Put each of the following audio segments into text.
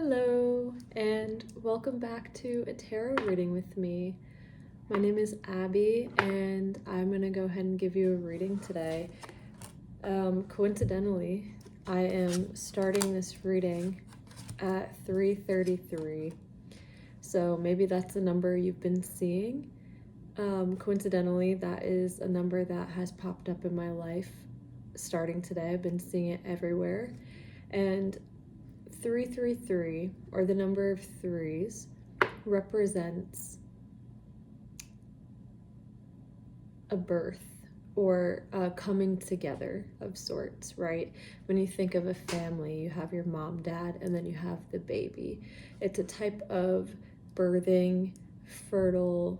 Hello, and welcome back to a tarot reading with me. My name is Abby, and I'm going to go ahead and give you a reading today. Coincidentally, I am starting this reading at 3:33, so maybe that's a number you've been seeing. Coincidentally, that is a number that has popped up in my life starting today. I've been seeing it everywhere, and 333, or the number of threes, represents a birth or a coming together of sorts, right? When you think of a family, you have your mom, dad, and then you have the baby. It's a type of birthing, fertile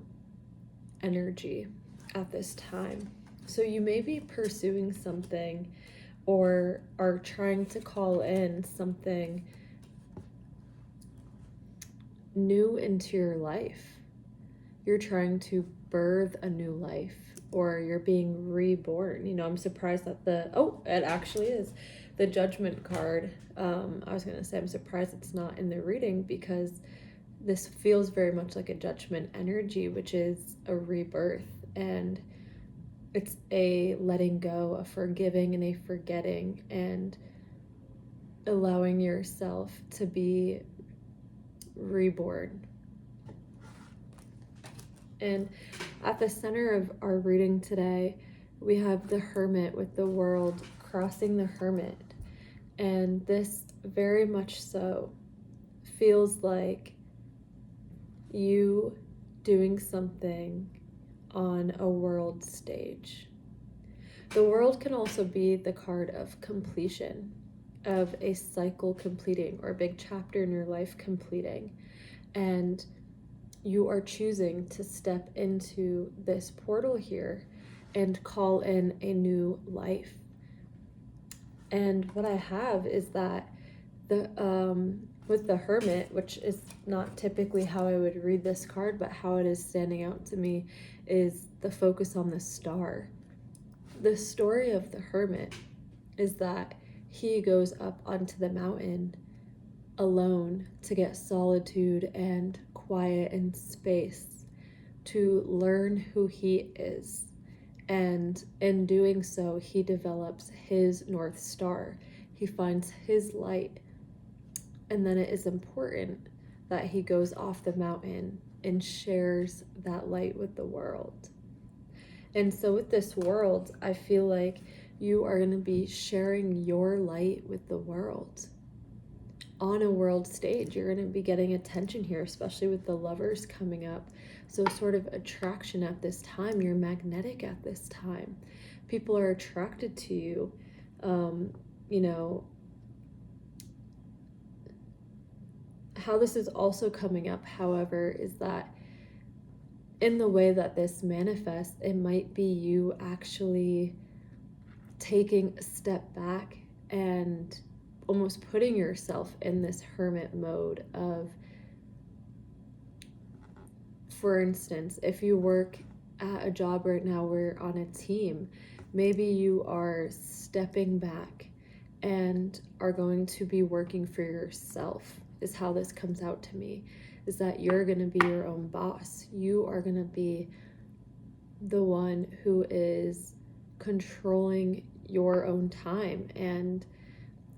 energy at this time. So you may be pursuing something or are trying to call in something new into your life. You're trying to birth a new life, or you're being reborn. I'm surprised that it actually is the Judgment card. I was gonna say I'm surprised it's not in the reading, because this feels very much like a Judgment energy, which is a rebirth, and it's a letting go, a forgiving, and a forgetting, and allowing yourself to be reborn. And at the center of our reading today, we have the Hermit with the World crossing the Hermit. And this very much so feels like you doing something on a world stage. The World can also be the card of completion, of a cycle completing, or a big chapter in your life completing. And you are choosing to step into this portal here and call in a new life. And what I have is that with the Hermit, which is not typically how I would read this card, but how it is standing out to me, is the focus on the star. The story of the Hermit is that he goes up onto the mountain alone to get solitude and quiet and space, to learn who he is. And in doing so, he develops his North Star. He finds his light. And then it is important that he goes off the mountain and shares that light with the world. And so with this world, I feel like you are going to be sharing your light with the world. On a world stage, you're going to be getting attention here, especially with the Lovers coming up. So sort of attraction at this time. You're magnetic at this time. People are attracted to you. How this is also coming up, however, is that in the way that this manifests, it might be you actually taking a step back and almost putting yourself in this hermit mode of, for instance, if you work at a job right now where you're on a team, maybe you are stepping back and are going to be working for yourself, is how this comes out to me, is that you're going to be your own boss. You are going to be the one who is controlling your own time. And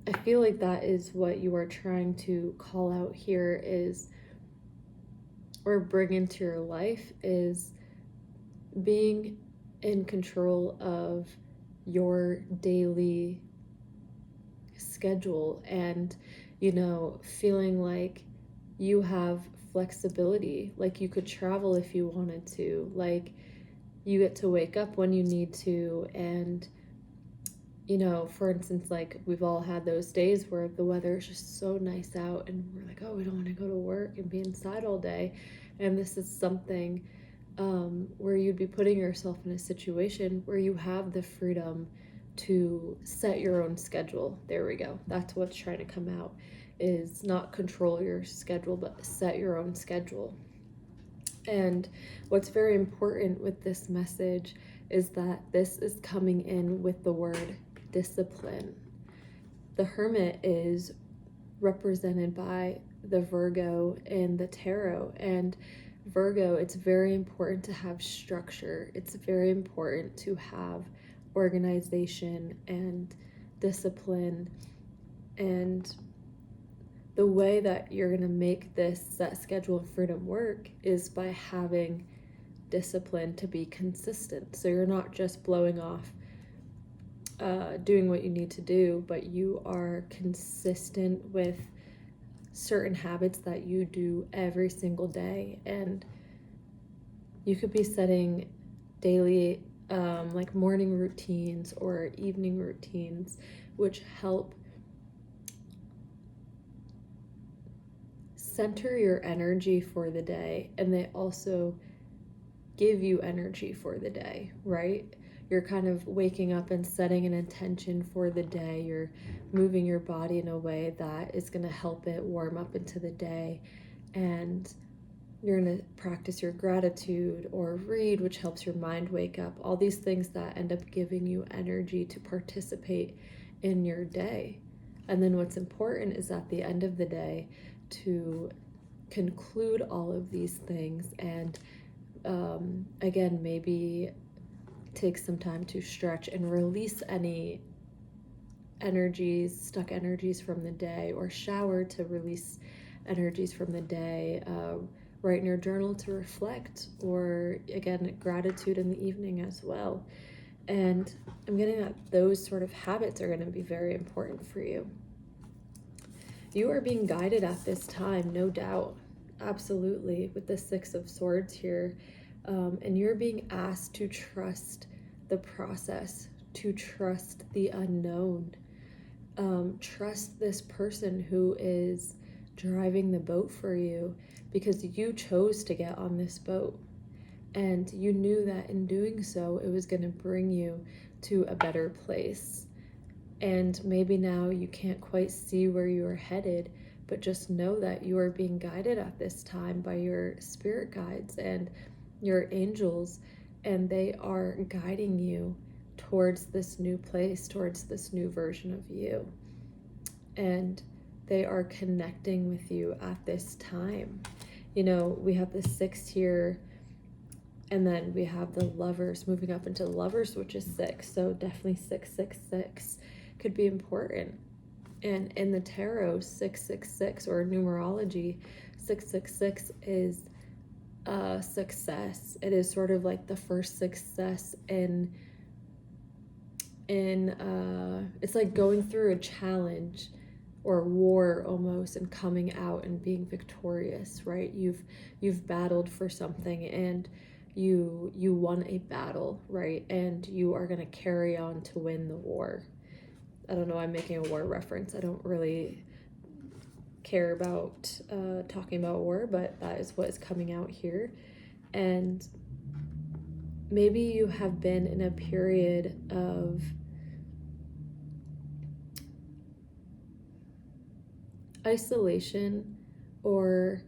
I feel like that is what you are trying to call out here, is, or bring into your life, is being in control of your daily schedule, and feeling like you have flexibility, like you could travel if you wanted to, like you get to wake up when you need to. And for instance, like we've all had those days where the weather is just so nice out and we're like, oh, we don't want to go to work and be inside all day. And this is something where you'd be putting yourself in a situation where you have the freedom to set your own schedule. There we go. That's what's trying to come out, is not control your schedule, but set your own schedule. And what's very important with this message is that this is coming in with the word discipline. The Hermit is represented by the Virgo in the tarot. And Virgo, it's very important to have structure. It's very important to have organization and discipline. And the way that you're going to make this set schedule and freedom work is by having discipline to be consistent. So you're not just blowing off doing what you need to do, but you are consistent with certain habits that you do every single day. And you could be setting daily like morning routines or evening routines, which help center your energy for the day, and they also give you energy for the day, right? You're kind of waking up and setting an intention for the day. You're moving your body in a way that is going to help it warm up into the day. And you're going to practice your gratitude or read, which helps your mind wake up. All these things that end up giving you energy to participate in your day. And then what's important is at the end of the day to conclude all of these things and again, maybe take some time to stretch and release any stuck energies from the day, or shower to release energies from the day, write in your journal to reflect, or again, gratitude in the evening as well. And I'm getting that those sort of habits are going to be very important for you. You are being guided at this time, no doubt, absolutely, with the Six of Swords here. And you're being asked to trust the process, to trust the unknown. Trust this person who is driving the boat for you, because you chose to get on this boat. And you knew that in doing so, it was going to bring you to a better place. And maybe now you can't quite see where you are headed, but just know that you are being guided at this time by your spirit guides and your angels, and they are guiding you towards this new place, towards this new version of you. And they are connecting with you at this time. You know, we have the 6 here, and then we have the Lovers moving up into the Lovers, which is 6. So definitely 666 could be important. And in the tarot, 666 or numerology, 666 is success. It is sort of like the first success in it's like going through a challenge or war almost, and coming out and being victorious, right? You've battled for something, and you won a battle, right? And you are going to carry on to win the war. I don't know, I'm making a war reference. I don't really care about talking about war, but that is what is coming out here. And maybe you have been in a period of isolation or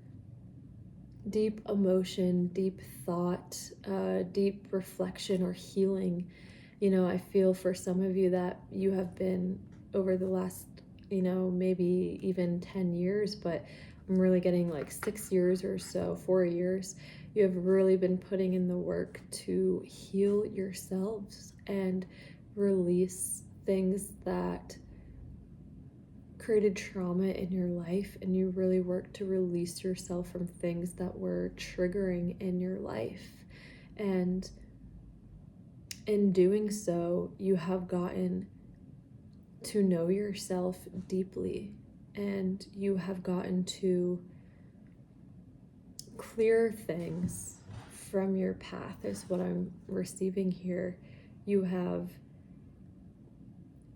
deep emotion, deep thought, deep reflection or healing. You know, I feel for some of you that you have been over the last, maybe even 10 years, but I'm really getting like 6 years or so, 4 years. You have really been putting in the work to heal yourselves and release things that created trauma in your life, and you really worked to release yourself from things that were triggering in your life. And in doing so, you have gotten to know yourself deeply, and you have gotten to clear things from your path, is what I'm receiving here. You have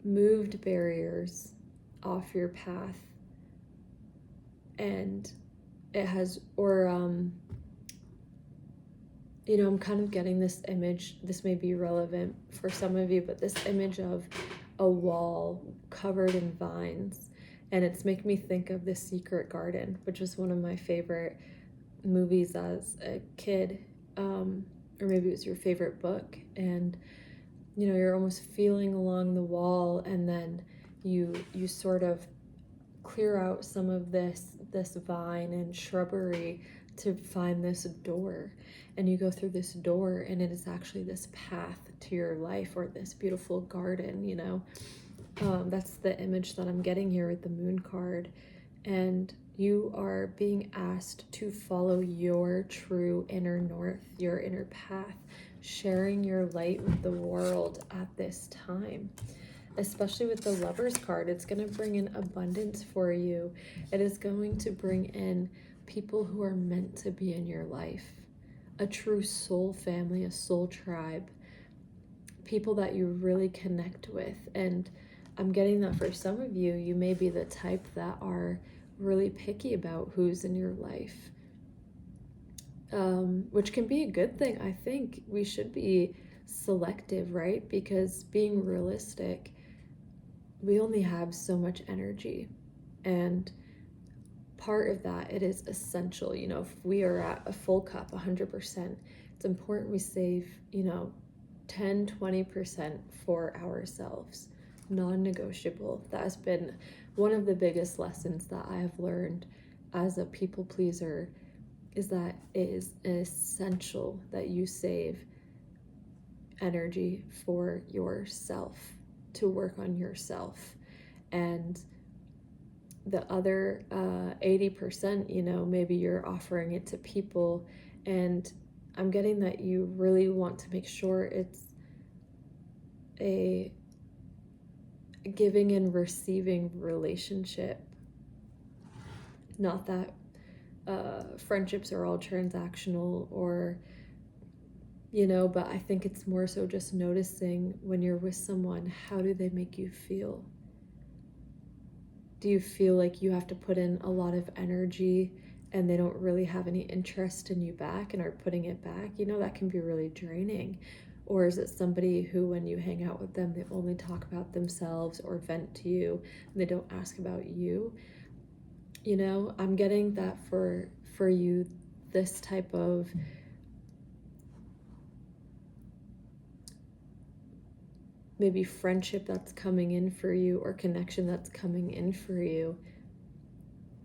moved barriers off your path, and it has, or I'm kind of getting this image. This may be relevant for some of you, but this image of a wall covered in vines, and it's making me think of The Secret Garden, which was one of my favorite movies as a kid, or maybe it was your favorite book. And you're almost feeling along the wall, and then you sort of clear out some of this vine and shrubbery to find this door. And you go through this door, and it is actually this path to your life, or this beautiful garden, you know. That's the image that I'm getting here with the moon card. And you are being asked to follow your true inner north, your inner path, sharing your light with the world at this time. Especially with the Lovers card, it's going to bring in abundance for you. It is going to bring in people who are meant to be in your life, a true soul family, a soul tribe, people that you really connect with. And I'm getting that for some of you, you may be the type that are really picky about who's in your life, which can be a good thing. I think we should be selective, right? Because being realistic, we only have so much energy, and part of that, it is essential, you know, if we are at a full cup 100%, it's important we save, you know, 10-20% for ourselves, non-negotiable. That has been one of the biggest lessons that I have learned as a people pleaser, is that it is essential that you save energy for yourself, to work on yourself. And the other 80%, you know, maybe you're offering it to people, and I'm getting that you really want to make sure it's a giving and receiving relationship. Not that friendships are all transactional, or, you know, but I think it's more so just noticing when you're with someone, how do they make you feel? Do you feel like you have to put in a lot of energy and they don't really have any interest in you back and are putting it back? You know, that can be really draining. Or is it somebody who, when you hang out with them, they only talk about themselves or vent to you and they don't ask about you? You know, I'm getting that for you, this type of maybe friendship that's coming in for you, or connection that's coming in for you,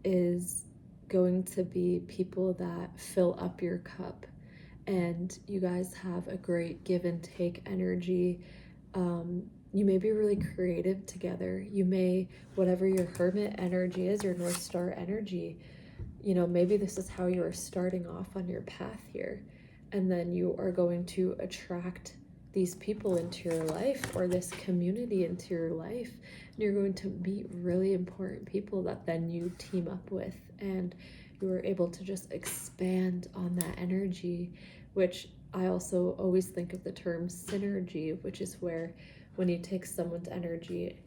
is going to be people that fill up your cup, and you guys have a great give and take energy. You may be really creative together. You may, whatever your hermit energy is, your North Star energy, you know, maybe this is how you are starting off on your path here, and then you are going to attract these people into your life, or this community into your life, and you're going to meet really important people that then you team up with, and you are able to just expand on that energy, which I also always think of the term synergy, which is where when you take someone's energy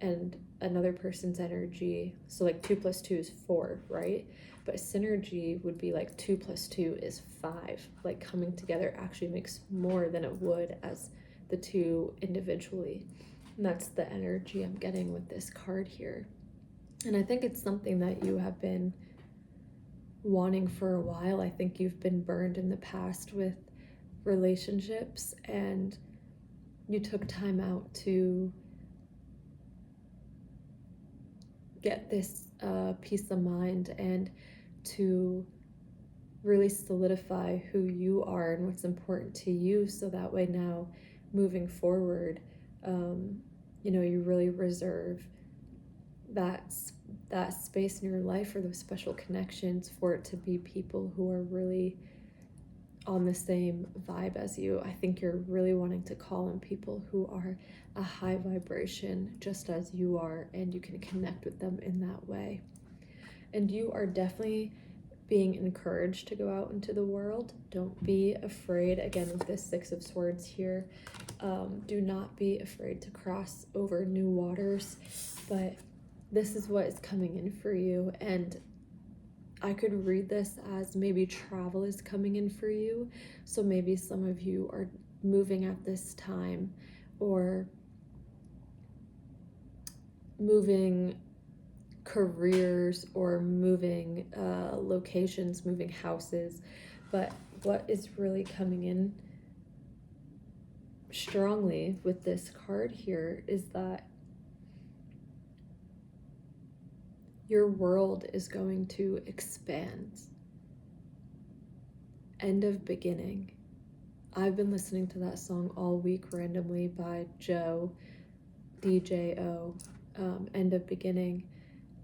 and another person's energy, so like 2 + 2 is 4, right? But synergy would be like 2 + 2 is 5. Like coming together actually makes more than it would as the two individually. And that's the energy I'm getting with this card here. And I think it's something that you have been wanting for a while. I think you've been burned in the past with relationships, and you took time out to get this peace of mind and to really solidify who you are and what's important to you, so that way now moving forward, you know, you really reserve that space in your life for those special connections, for it to be people who are really on the same vibe as you. I think you're really wanting to call on people who are a high vibration just as you are, and you can connect with them in that way. And you are definitely being encouraged to go out into the world. Don't be afraid. Again, with this 6 of Swords here, do not be afraid to cross over new waters, but this is what is coming in for you. And I could read this as maybe travel is coming in for you. So maybe some of you are moving at this time, or moving careers, or moving locations, moving houses. But what is really coming in strongly with this card here is that your world is going to expand. End of beginning. I've been listening to that song all week randomly by Joe, DJO, End of Beginning.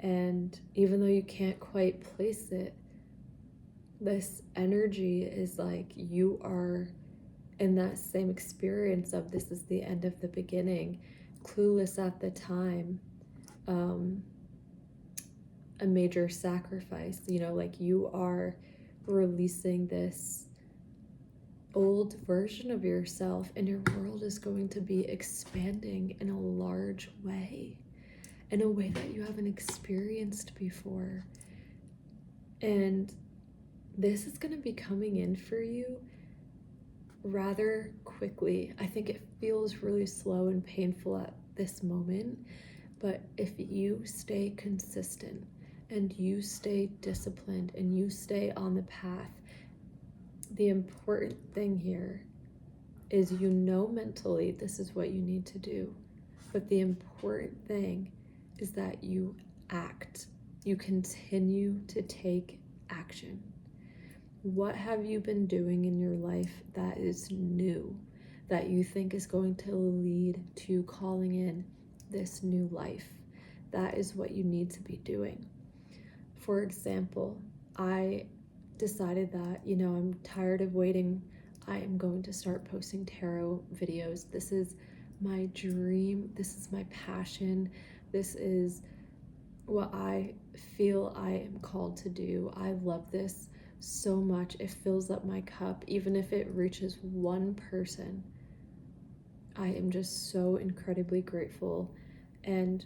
And even though you can't quite place it, this energy is like you are in that same experience of this is the end of the beginning, clueless at the time, a major sacrifice, like you are releasing this old version of yourself, and your world is going to be expanding in a large way, in a way that you haven't experienced before. And this is going to be coming in for you rather quickly. I think it feels really slow and painful at this moment, but if you stay consistent and you stay disciplined and you stay on the path, the important thing here is mentally this is what you need to do. But the important thing is that you act. You continue to take action. What have you been doing in your life that is new, that you think is going to lead to calling in this new life? That is what you need to be doing. For example, I decided that, I'm tired of waiting. I am going to start posting tarot videos. This is my dream. This is my passion. This is what I feel I am called to do. I love this so much. It fills up my cup. Even if it reaches one person, I am just so incredibly grateful. And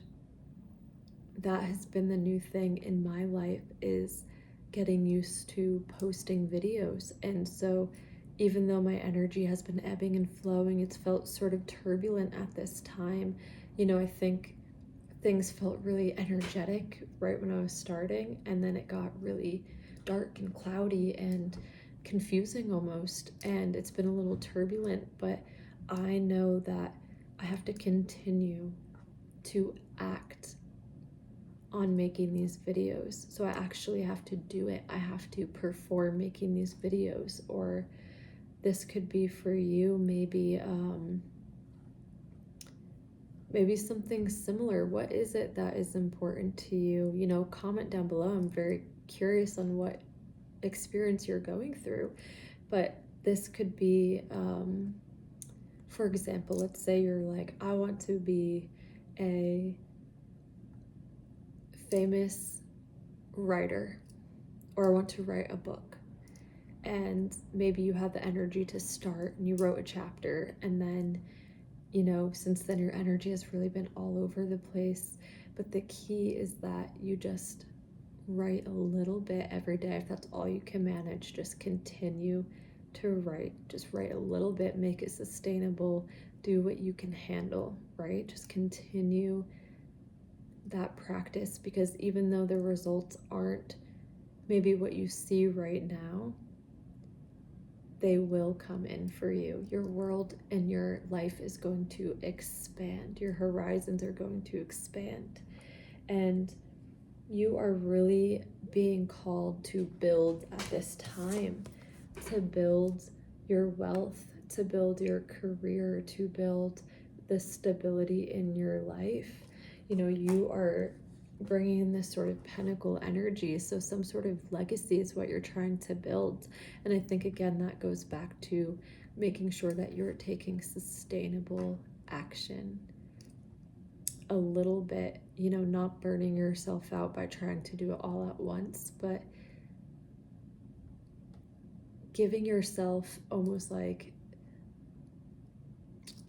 that has been the new thing in my life, is getting used to posting videos. And so even though my energy has been ebbing and flowing, it's felt sort of turbulent at this time. I think things felt really energetic right when I was starting, and then it got really dark and cloudy and confusing almost, and it's been a little turbulent, but I know that I have to continue to act on making these videos. So I actually have to do it. I have to perform making these videos. Or this could be for you, maybe something similar. What is it that is important to you? Comment down below. I'm very curious on what experience you're going through. But this could be, for example, let's say you're like, I want to be a famous writer, or I want to write a book. And maybe you have the energy to start and you wrote a chapter, and then since then your energy has really been all over the place. But the key is that you just write a little bit every day. If that's all you can manage, just continue to write. Just write a little bit, make it sustainable, do what you can handle, right? Just continue that practice, because even though the results aren't maybe what you see right now, they will come in for you. Your world and your life is going to expand. Your horizons are going to expand. And you are really being called to build at this time, to build your wealth, to build your career, to build the stability in your life. You are bringing in this sort of pinnacle energy, so some sort of legacy is what you're trying to build. And I think again that goes back to making sure that you're taking sustainable action a little bit, not burning yourself out by trying to do it all at once, but giving yourself almost like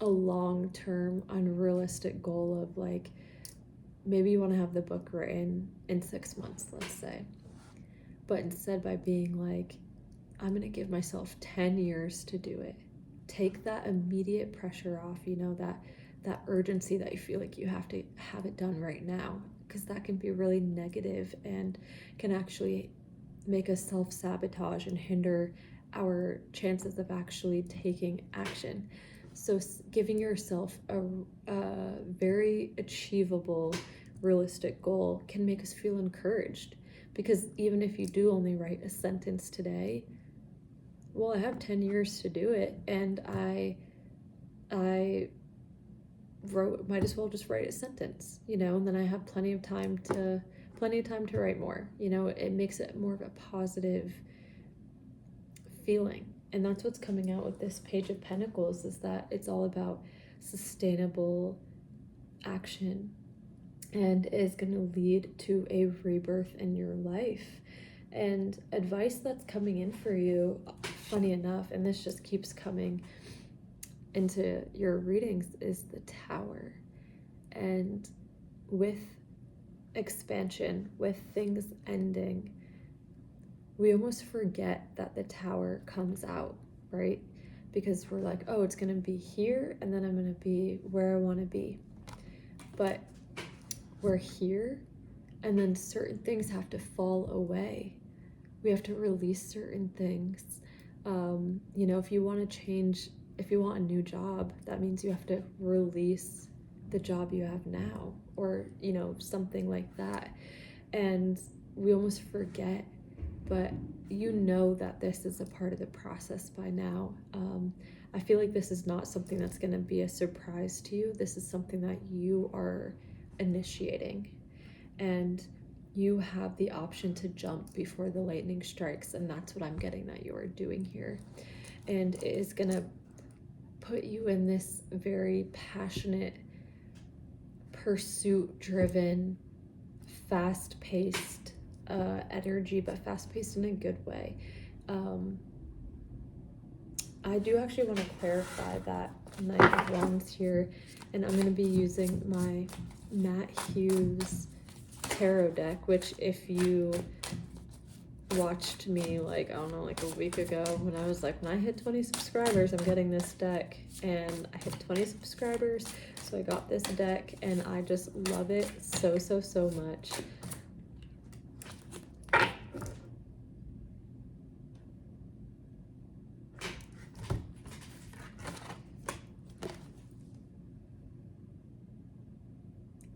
a long-term unrealistic goal of like, maybe you want to have the book written in 6 months, let's say. But instead, by being like, I'm going to give myself 10 years to do it. Take that immediate pressure off, that urgency that you feel like you have to have it done right now, because that can be really negative and can actually make us self-sabotage and hinder our chances of actually taking action. So giving yourself a very achievable, realistic goal can make us feel encouraged. Because even if you do only write a sentence today, well, I have 10 years to do it, and I might as well just write a sentence, and then I have plenty of time to write more. It makes it more of a positive feeling. And that's what's coming out with this Page of Pentacles, is that it's all about sustainable action, and is going to lead to a rebirth in your life. And advice that's coming in for you, funny enough, and this just keeps coming into your readings, is the Tower. And with expansion, with things ending, we almost forget that the Tower comes out, right? Because we're like, oh, it's going to be here, and then I'm going to be where I want to be. But we're here, and then certain things have to fall away. We have to release certain things. If you want to change, if you want a new job, that means you have to release the job you have now, or, something like that. And we almost forget, but that this is a part of the process by now. I feel like this is not something that's going to be a surprise to you. This is something that you are initiating, and you have the option to jump before the lightning strikes, and that's what I'm getting that you are doing here. And it is going to put you in this very passionate, pursuit-driven, fast-paced energy, but fast-paced in a good way. I do actually want to clarify that Knight of Wands here, and I'm going to be using my Matt Hughes tarot deck, which if you watched me like a week ago, when I was like, when I hit 20 subscribers, I'm getting this deck, and I hit 20 subscribers, so I got this deck, and I just love it so much.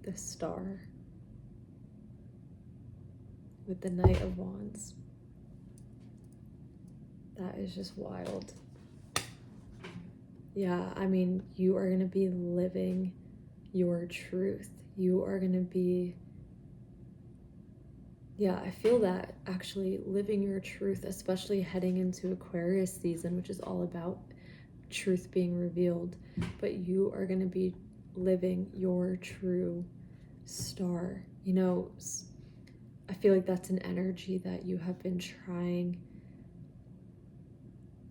The Star with the Knight of Wands. That is just wild. Yeah, you are going to be living your truth. You are going to be, I feel that actually living your truth, especially heading into Aquarius season, which is all about truth being revealed. But you are going to be living your true star. I feel like that's an energy that you have been trying,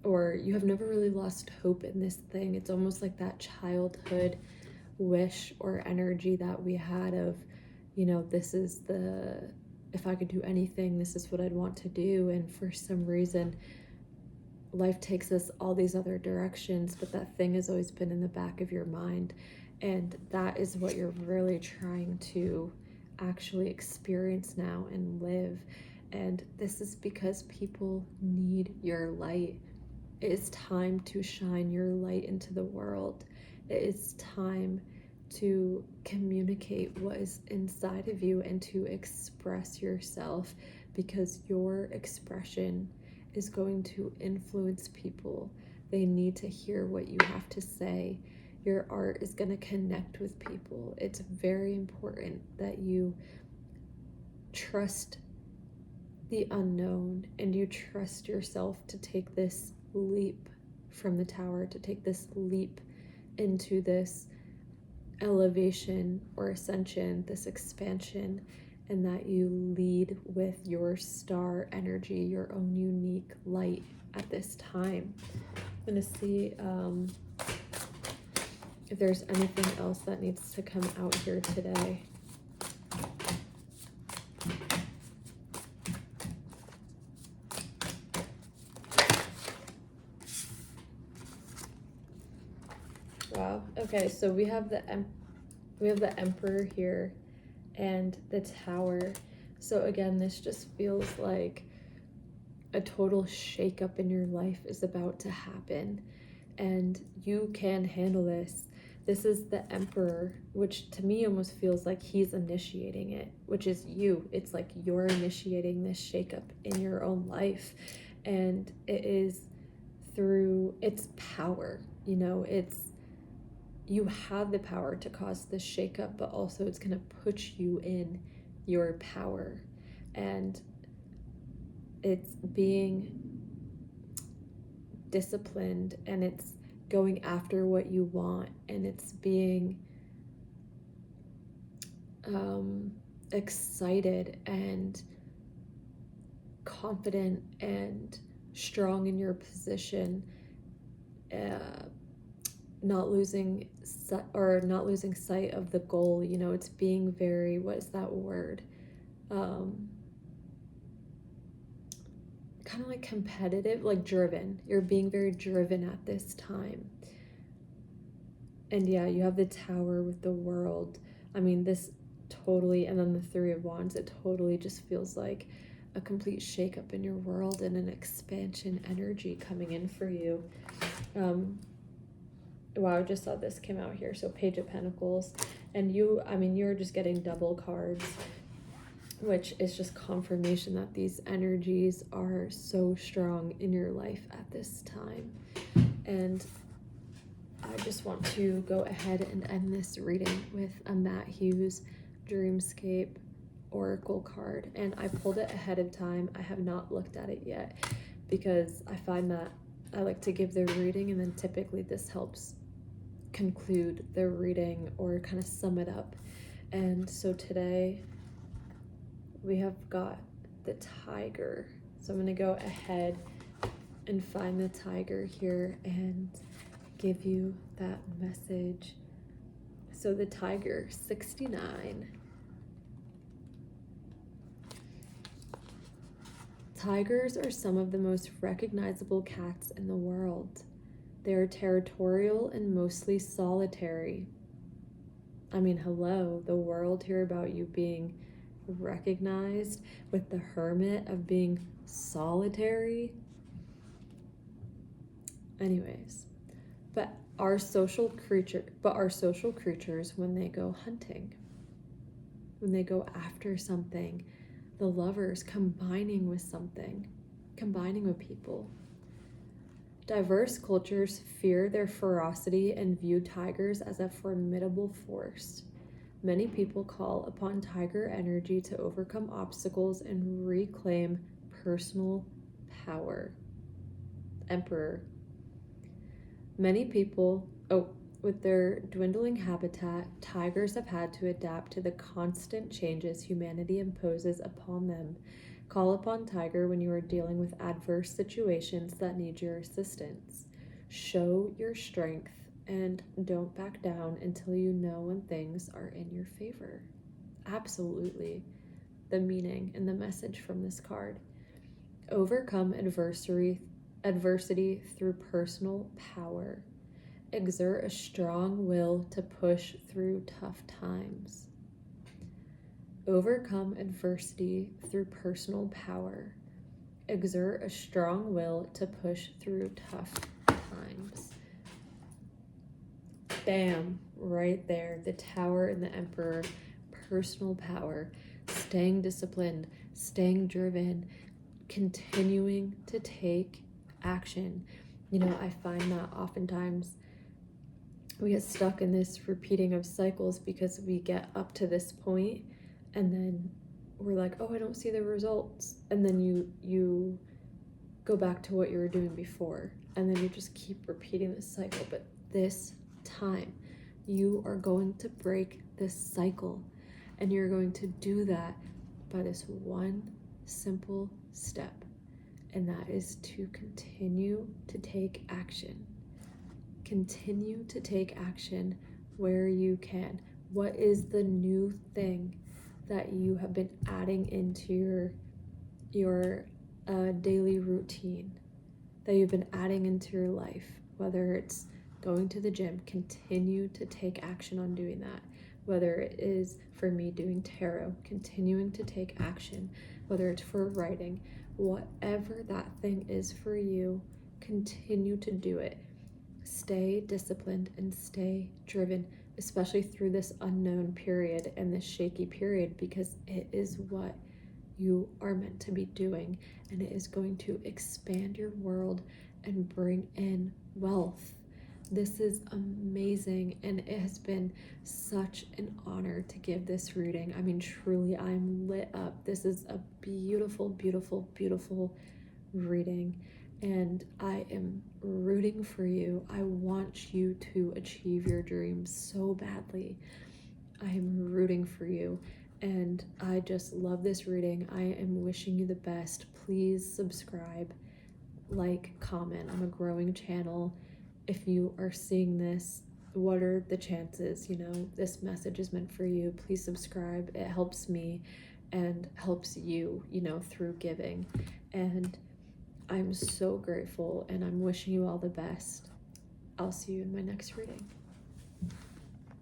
or you have never really lost hope in this thing. It's almost like that childhood wish or energy that we had of, this is if I could do anything, this is what I'd want to do. And for some reason, life takes us all these other directions, but that thing has always been in the back of your mind. And that is what you're really trying to actually experience now and live. And this is because people need your light. It is time to shine your light into the world. It is time to communicate what is inside of you and to express yourself, because your expression is going to influence people. They need to hear what you have to say. Your art is going to connect with people. It's very important that you trust the unknown, and you trust yourself to take this leap from the Tower, to take this leap into this elevation or ascension, this expansion, and that you lead with your star energy, your own unique light at this time. I'm going to see if there's anything else that needs to come out here today. Wow. Okay, so we have the Emperor here and the Tower. So again, this just feels like a total shakeup in your life is about to happen, and you can handle this. this is the Emperor, which to me almost feels like he's initiating it, which is you. It's like you're initiating this shakeup in your own life. And it is through its power. You have the power to cause this shakeup, but also it's going to put you in your power. And it's being disciplined, and it's going after what you want, and it's being excited and confident and strong in your position, not losing sight of the goal. It's being very, what is that word, kind of like competitive, like driven. You're being very driven at this time. And yeah, you have the Tower with the World. I mean, this totally, and then the Three of Wands, it totally just feels like a complete shakeup in your world and an expansion energy coming in for you. Wow, I just saw this came out here. So Page of Pentacles, and you're just getting double cards, which is just confirmation that these energies are so strong in your life at this time. And I just want to go ahead and end this reading with a Matt Hughes Dreamscape Oracle card. And I pulled it ahead of time. I have not looked at it yet because I find that I like to give the reading, and then typically this helps conclude the reading or kind of sum it up. And so today we have got the Tiger. So I'm going to go ahead and find the Tiger here and give you that message. So the Tiger, 69. Tigers are some of the most recognizable cats in the world. They are territorial and mostly solitary. I mean, hello, the world hear about you being recognized with the Hermit of being solitary. Anyways, but our social creatures, when they go hunting, when they go after something, the lovers combining with people. Diverse cultures fear their ferocity and view tigers as a formidable force. Many people call upon tiger energy to overcome obstacles and reclaim personal power. Emperor. Many people, with their dwindling habitat, tigers have had to adapt to the constant changes humanity imposes upon them. Call upon tiger when you are dealing with adverse situations that need your assistance. Show your strength and don't back down until you know when things are in your favor. Absolutely the meaning and the message from this card. Overcome adversity through personal power. Exert a strong will to push through tough times. Overcome adversity through personal power. Exert a strong will to push through tough times. Bam, right there. The Tower and the Emperor. Personal power. Staying disciplined. Staying driven. Continuing to take action. I find that oftentimes we get stuck in this repeating of cycles because we get up to this point and then we're like, oh, I don't see the results. And then you go back to what you were doing before, and then you just keep repeating this cycle. But this time, you are going to break this cycle, and you're going to do that by this one simple step, and that is to continue to take action. Continue to take action where you can. What is the new thing that you have been adding into your daily routine, that you've been adding into your life? Whether it's going to the gym, continue to take action on doing that. Whether it is, for me, doing tarot, continuing to take action. Whether it's for writing, whatever that thing is for you, continue to do it. stay disciplined and stay driven, especially through this unknown period and this shaky period, because it is what you are meant to be doing, and it is going to expand your world and bring in wealth. This is amazing, and it has been such an honor to give this reading. I mean, truly, I'm lit up. This is a beautiful, beautiful, beautiful reading, and I am rooting for you. I want you to achieve your dreams so badly. I am rooting for you, and I just love this reading. I am wishing you the best. Please subscribe, like, comment. I'm a growing channel. If you are seeing this, what are the chances, this message is meant for you? Please subscribe. It helps me and helps you, through giving. And I'm so grateful, and I'm wishing you all the best. I'll see you in my next reading.